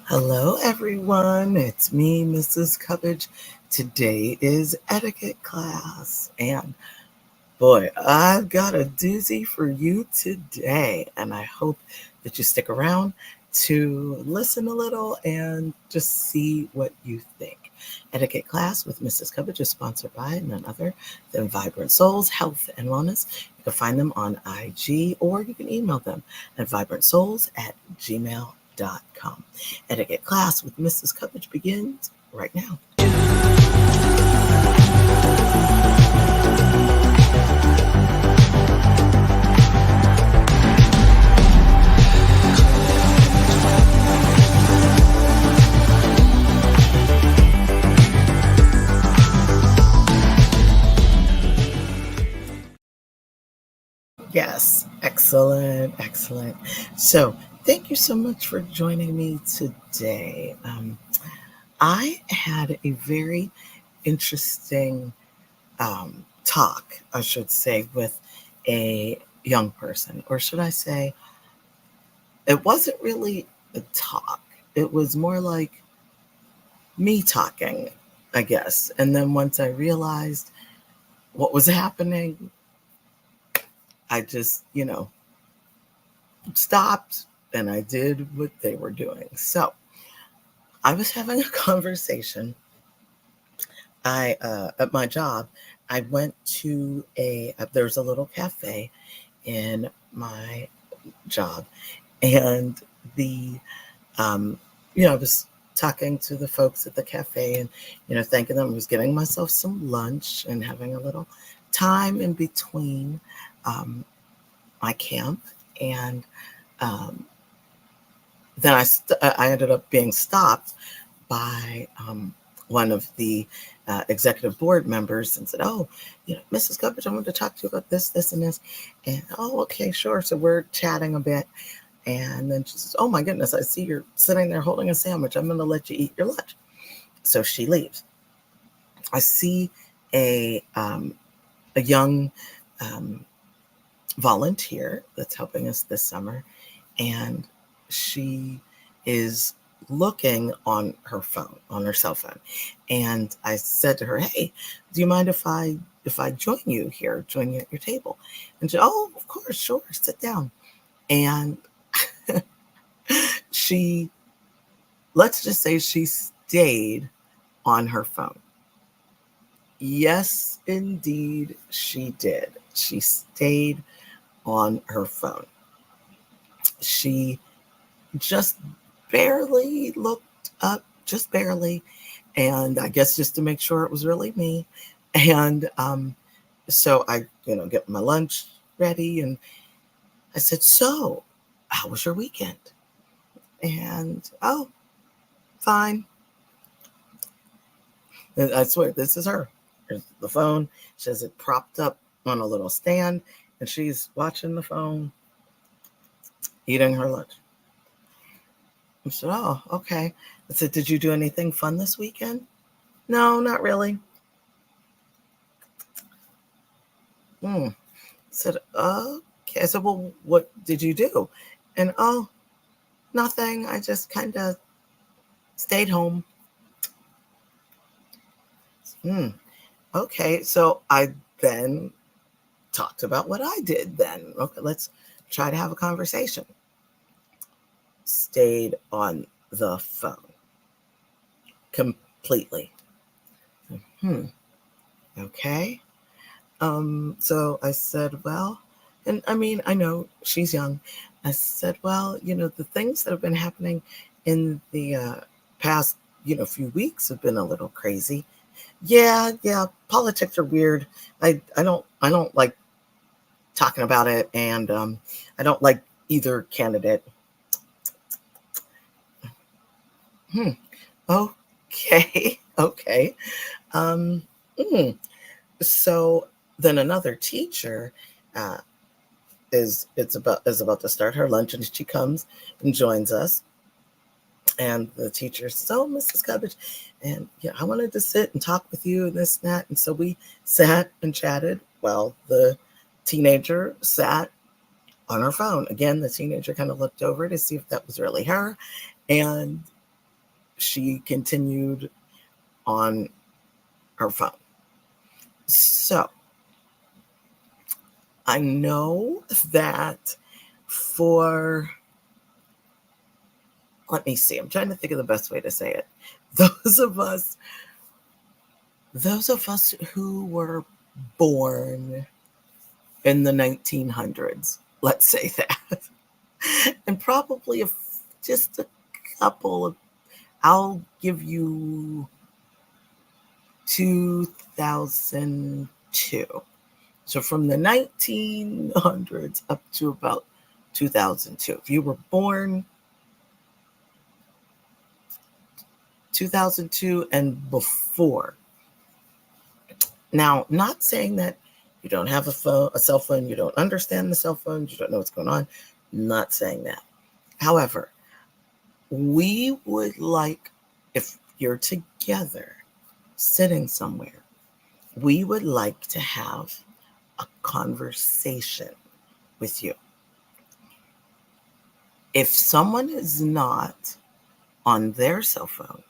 Hello, everyone. It's me, Mrs. Cubbage. Today is etiquette class, and boy, I've got a doozy for you today. And I hope that you stick around to listen a little and just see what you think. Etiquette class with Mrs. Cubbage is sponsored by none other than Vibrant Souls Health and Wellness. You can find them on IG or you can email them at vibrantsouls@gmail.com. Etiquette class with Mrs. Cubbage begins right now. Yes, excellent, excellent. So, thank you so much for joining me today. I had a very interesting talk, I should say, with a young person, or should I say, it wasn't really a talk, it was more like me talking, I guess. And then once I realized what was happening, I just, stopped and I did what they were doing. So I was having a conversation. At my job, I went to there's a little cafe in my job, and the, um, I was talking to the folks at the cafe and, thanking them. I was getting myself some lunch and having a little time in between um, my camp. And um, then I ended up being stopped by one of the executive board members and said, "Oh, Mrs. Cubbage, I wanted to talk to you about this, this, and this." And, "Oh, okay, sure." So we're chatting a bit. And then she says, "Oh, my goodness, I see you're sitting there holding a sandwich. I'm going to let you eat your lunch." So she leaves. I see a young um, volunteer that's helping us this summer, and she is looking on her phone, on her cell phone. And I said to her, "Hey, do you mind if I join you here, join you at your table?" And she, "Oh, of course, sure, sit down." And she, let's just say she stayed on her phone. Yes, indeed, she did. She stayed on her phone. She just barely looked up, just barely, and I guess just to make sure it was really me. And so I, get my lunch ready, and I said, "So, how was your weekend?" And, "Oh, fine." And I swear, this is her. There's the phone. She has it propped up on a little stand, and she's watching the phone, eating her lunch. I said, "Oh, okay." I said, "Did you do anything fun this weekend?" "No, not really." Hmm. I said, "Okay." I said, "Well, what did you do?" And, "Oh, nothing. I just kind of stayed home." Hmm. Okay. So I then talked about what I did then. Okay, let's try to have a conversation. Stayed on the phone completely. Hmm. Okay. So I said, "Well," and I mean, I know she's young. I said, "Well, the things that have been happening in the past, few weeks have been a little crazy." "Yeah, yeah, politics are weird. I don't like talking about it, and I don't like either candidate." Hmm. Okay, okay. Um, mm. So then another teacher uh, is about to start her lunch, and she comes and joins us. And the teacher says, "Oh, Mrs. Cubbage, and yeah, I wanted to sit and talk with you and this and that." And so we sat and chatted while the teenager sat on her phone. Again, the teenager kind of looked over to see if that was really her. And she continued on her phone. So I know that let me see, I'm trying to think of the best way to say it. Those of us who were born in the 1900s, let's say that, and probably just a couple of, I'll give you 2002. So from the 1900s up to about 2002. If you were born 2002 and before. Now, not saying that you don't have a cell phone, you don't understand the cell phone, you don't know what's going on. Not saying that. However, we would like, if you're together, sitting somewhere, we would like to have a conversation with you. If someone is not on their cell phone,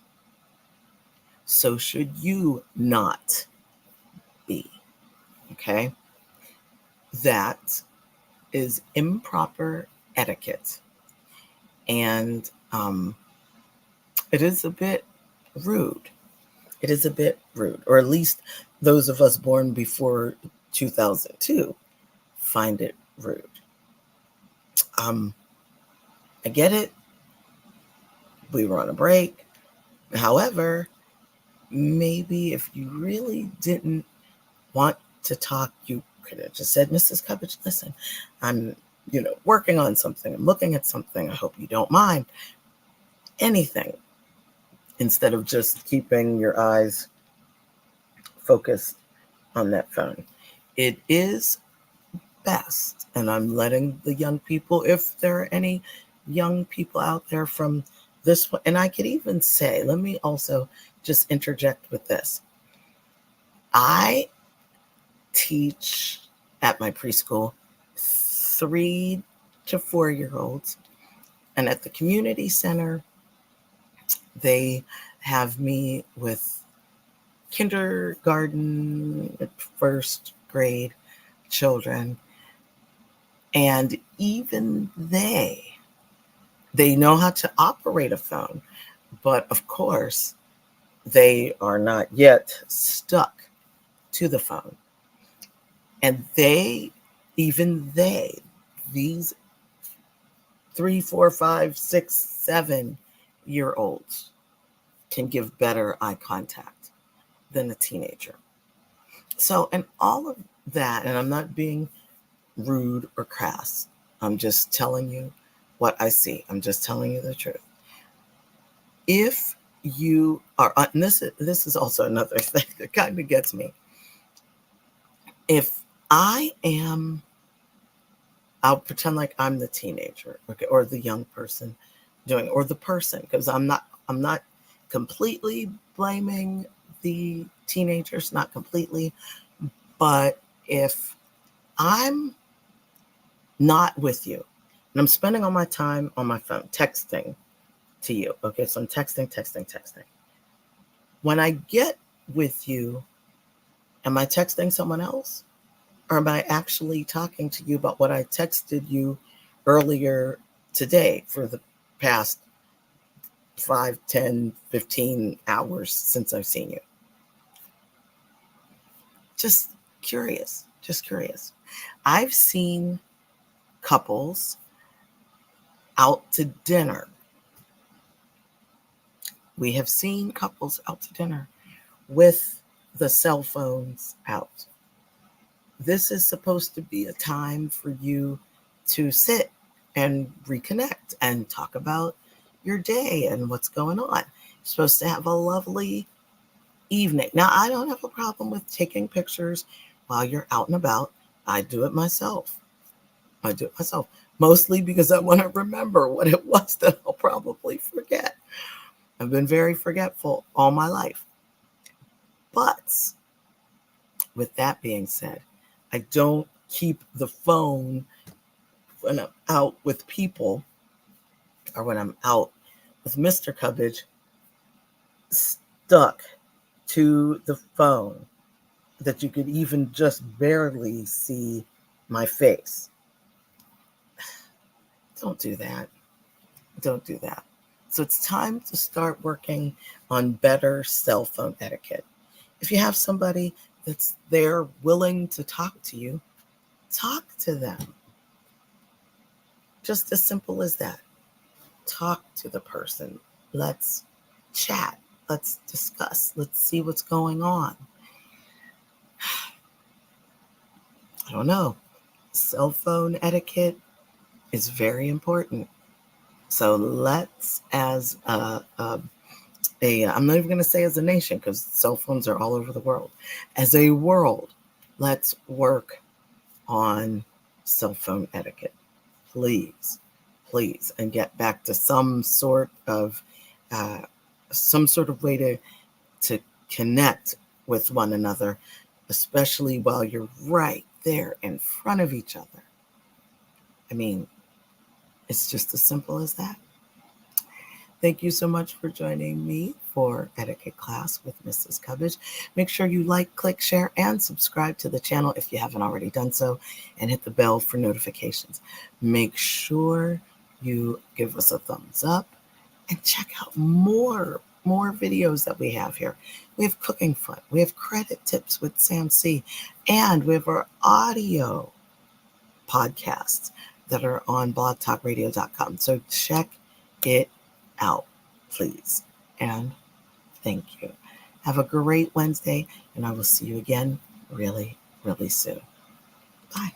so should you not be. Okay? That is improper etiquette. And it is a bit rude. It is a bit rude, or at least those of us born before 2002 find it rude. I get it. We were on a break. However, maybe if you really didn't want to talk, you could have just said, Mrs. Cubbage, listen, I'm, working on something. I'm looking at something. I hope you don't mind. Anything, instead of just keeping your eyes focused on that phone. It is best, and I'm letting the young people, if there are any young people out there from this one, and I could even say, let me also just interject with this. I teach at my preschool 3 to 4 year olds, and at the community center, they have me with kindergarten, first grade children, and even they know how to operate a phone, but of course they are not yet stuck to the phone. And these 3, 4, 5, 6, 7-year-olds can give better eye contact than a teenager. So, and all of that, and I'm not being rude or crass, I'm just telling you what I see. I'm just telling you the truth. If you are, and this is also another thing that kind of gets me. If I'll pretend like I'm the teenager, okay, or the young person doing, or the person, because I'm not completely blaming the teenagers, not completely, but if I'm not with you and I'm spending all my time on my phone texting to you, okay, so I'm texting. When I get with you, am I texting someone else? Or am I actually talking to you about what I texted you earlier today for the past 5, 10, 15 hours since I've seen you? Just curious. I've seen couples out to dinner. We have seen couples out to dinner with the cell phones out. This is supposed to be a time for you to sit and reconnect and talk about your day and what's going on. You're supposed to have a lovely evening. Now, I don't have a problem with taking pictures while you're out and about. I do it myself. Mostly because I want to remember what it was that I'll probably forget. I've been very forgetful all my life. But with that being said, I don't keep the phone when I'm out with people, or when I'm out with Mr. Cubbage stuck to the phone that you could even just barely see my face. Don't do that. Don't do that. So it's time to start working on better cell phone etiquette. If you have somebody that's there willing to talk to you, talk to them. Just as simple as that. Talk to the person. Let's chat. Let's discuss. Let's see what's going on. I don't know. Cell phone etiquette is very important. So let's, as I'm not even going to say as a nation because cell phones are all over the world. As a world, let's work on cell phone etiquette, please, and get back to some sort of way to connect with one another, especially while you're right there in front of each other. I mean, it's just as simple as that. Thank you so much for joining me for Etiquette Class with Mrs. Cubbage. Make sure you like, click, share, and subscribe to the channel if you haven't already done so, and hit the bell for notifications. Make sure you give us a thumbs up and check out more videos that we have here. We have cooking fun. We have credit tips with Sam C. And we have our audio podcasts that are on blogtalkradio.com. So check it out, please. And thank you. Have a great Wednesday, and I will see you again really, really soon. Bye.